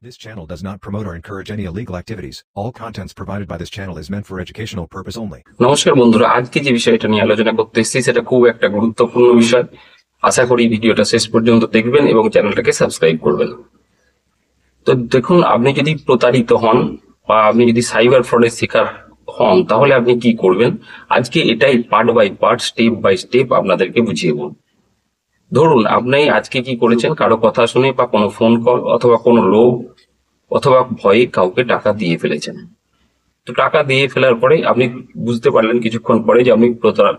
This channel does not promote or encourage any illegal activities. All contents provided by this channel is meant for educational purpose only. নমস্কার বন্ধুরা, আজকে যে বিষয়টা নিয়ে আলোচনা করতে এসেছি সেটা খুব একটা গুরুত্বপূর্ণ বিষয়। আশা করি ভিডিওটা শেষ পর্যন্ত দেখবেন এবং চ্যানেলটাকে সাবস্ক্রাইব করবেন। তো দেখুন, আপনি যদি প্রতারিত হন বা আপনি যদি সাইবার ফ্রডের শিকার হন তাহলে আপনি কি করবেন, আজকে এটাই part by part, step by step আপনাদেরকে বুঝিয়ে বলব। ধরুন আপনি আজকে কি করেছেন, কারো কথা শুনে বা কোনো ফোন কল অথবা কোনো লোভ অথবা ভয়ে কাউকে টাকা দিয়ে ফেলেছেন। তো টাকা দিয়ে ফেলার পরে আপনি বুঝতে পারলেন কিছুক্ষণ পরে যে আপনি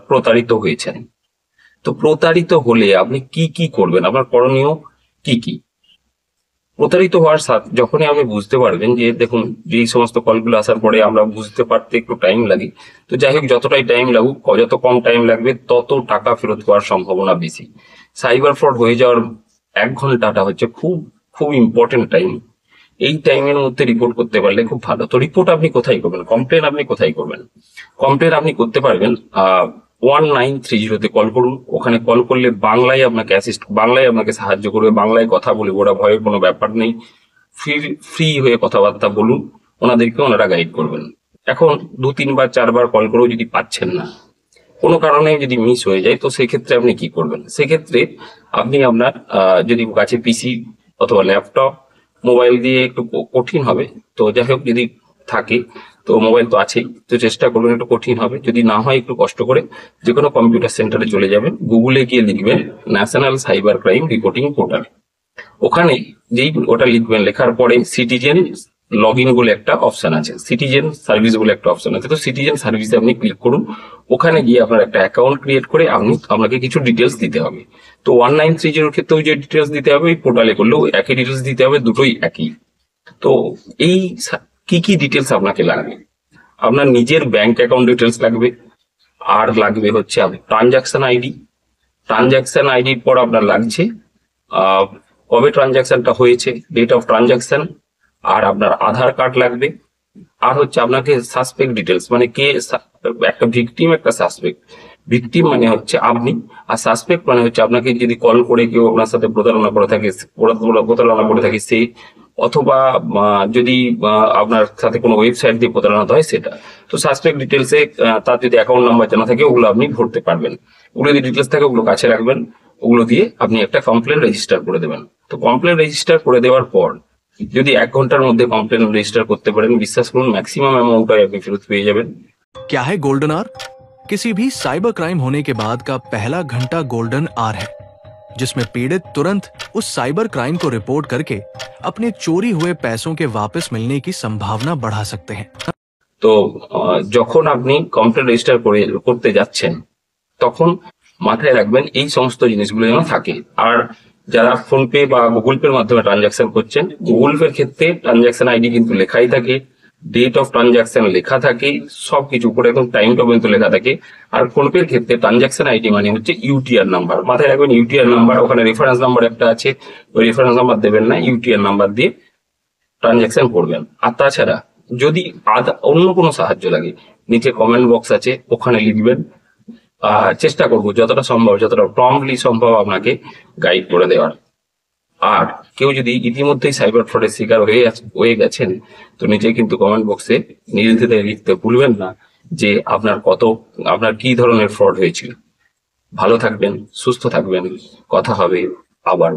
প্রতারিত হয়েছেন। তো প্রতারিত হলে আপনি কি কি করবেন, আপনার করণীয় কি কি? প্রতারিত হওয়ার সাথে যখনই আপনি বুঝতে পারবেন যে দেখুন, যেই সমস্ত কলগুলো আসার পরে আমরা বুঝতে পারতে একটু টাইম লাগে, তো যাই হোক যতটাই টাইম লাগুক, যত কম টাইম লাগবে তত টাকা ফেরত পাওয়ার সম্ভাবনা বেশি। সাইবার ফ্রড হয়ে যাওয়ার 1 ঘন্টাটা হচ্ছে খুব খুব ইম্পর্টেন্ট টাইম। এই টাইমের মধ্যে রিপোর্ট করতে পারলে খুব ভালো। তো রিপোর্ট আপনি কোথায় করবেন, কমপ্লেন আপনি কোথায় করবেন? কমপ্লেন আপনি করতে পারবেন 1930-তে কল করুন। ওখানে কল করলে বাংলায় আপনাকে সাহায্য করবে, বাংলায় কথা বলবে, ওরা ভয়ের কোনো ব্যাপার নেই। ফ্রি হয়ে কথাবার্তা বলুন, ওনারা গাইড করবেন। এখন 2-3 বার 4 বার কল করেও যদি পাচ্ছেন না, কোনো কারণে যদি মিস হয়ে যায়, তো সেক্ষেত্রে আপনি কি করবেন? সেক্ষেত্রে আপনি আপনার যদি কাছে পিসি অথবা ল্যাপটপ, মোবাইল দিয়ে একটু কঠিন হবে, তো যাই হোক যদি থাকে, তো মোবাইল তো আছেই, তো চেষ্টা করবেন, একটু কঠিন হবে, যদি না হয় একটু কষ্ট করে যে কোনো কম্পিউটার সেন্টারে চলে যাবেন, গুগলে গিয়ে লিখবেন national cyber crime reporting portal. ওখানে যেই ওটা লিখবেন, লেখার পরে সিটিজেন লগ ইন বলে একটা অপশন আছে, সিটিজেন সার্ভিস বলে একটা অপশন আছে। তো সিটিজেন সার্ভিসে আপনি ক্লিক করুন। ওখানে গিয়ে আপনার একটা অ্যাকাউন্ট ক্রিয়েট করে আপনাকে কিছু ডিটেলস দিতে হবে। তো 1930 ক্ষেত্রেও যে ডিটেলস দিতে হবে, ওই পোর্টালে করলেও একই ডিটেলস দিতে হবে, দুটোই একই। তো এই কি কি ডিটেলস আপনাকে লাগবে? আপনার নিজের ব্যাংক অ্যাকাউন্ট ডিটেলস লাগবে, আর লাগবে হচ্ছে ট্রানজাকশন আইডি। ট্রানজাকশন আইডির পর আপনার লাগছে কবে ট্রানজাকশনটা হয়েছে, ডেট অফ ট্রানজাকশন, আর আপনার আধার কার্ড লাগবে। আর হচ্ছে আপনাকে সাসপেক্ট ডিটেলস, মানে কে, একটা ভিকটিম একটা সাসপেক্ট। ভিকটিম মানে হচ্ছে আপনি, আর সাসপেক্ট মানে হচ্ছে আপনাকে যদি কল করে কেউ আপনার সাথে প্রতারণা করে থাকে সে, অথবা যদি আপনার সাথে কোনো ওয়েবসাইট দিয়ে প্রতারণা হয় সেটা। তো সাসপেক্ট ডিটেলসে তার যদি অ্যাকাউন্ট নাম্বার জানা থাকে ওগুলো আপনি ভরতে পারবেন। ওগুলো যদি ডিটেলস থাকে ওগুলো কাছে রাখবেন, ওগুলো দিয়ে আপনি একটা কমপ্লেন রেজিস্টার করে দেবেন। তো কমপ্লেন রেজিস্টার করে দেওয়ার পর যদি 1 ঘন্টার মধ্যে কমপ্লেন রেজিস্টার করতে পারেন, বিশ্বাস করুন ম্যাক্সিমাম অ্যামাউন্টটাই আপনি ফেরত পেয়ে যাবেন। क्या है गोल्डन आवर? किसी भी साइबर क्राइम होने के बाद का पहला घंटा गोल्डन आवर है, जिसमें पीड़ित तुरंत उस साइबर क्राइम को रिपोर्ट करके अपने चोरी हुए पैसों के वापस मिलने की संभावना बढ़ा सकते हैं। তো যখন আপনি কমপ্লেন রেজিস্টার করতে যাচ্ছেন, তখন মাথায় রাখবেন এই সমস্ত জিনিসগুলো যেন থাকে। আর যারা ফোন পে বা গুগল পের মাধ্যমে ট্রানজাকশন করছেন, গুগল পের ক্ষেত্রে ট্রানজাকশন আইডি কিন্তু লেখাই থাকে, ডেট অফ ট্রানজাকশন লেখা থাকে, সবকিছু উপরে একদম টাইমটা পর্যন্ত লেখা থাকে। আর ফোন পের ক্ষেত্রে ট্রানজাকশন আইডি মানে হচ্ছে ইউটিআর নাম্বার, মাথায় রাখবেন ইউটিআর নাম্বার। ওখানে রেফারেন্স নাম্বার একটা আছে, ওই রেফারেন্স নাম্বার দেবেন না, ইউটিআর নাম্বার দিয়ে ট্রানজাকশন করবেন। আর তাছাড়া যদি অন্য কোনো সাহায্য লাগে, নিচে কমেন্ট বক্স আছে, ওখানে লিখবেন। চেষ্টা করবো যতটা প্রম্পটলি সম্ভব আপনাকে গাইড করে দেওয়ার। আর কেউ যদি ইতিমধ্যেই সাইবার ফ্রডের শিকার হয়ে গেছেন, তো নিচে কিন্তু কমেন্ট বক্সে নির্দ্বিধায় লিখতে ভুলবেন না যে আপনার কি ধরনের ফ্রড হয়েছিল। ভালো থাকবেন, সুস্থ থাকবেন, কথা হবে আবার।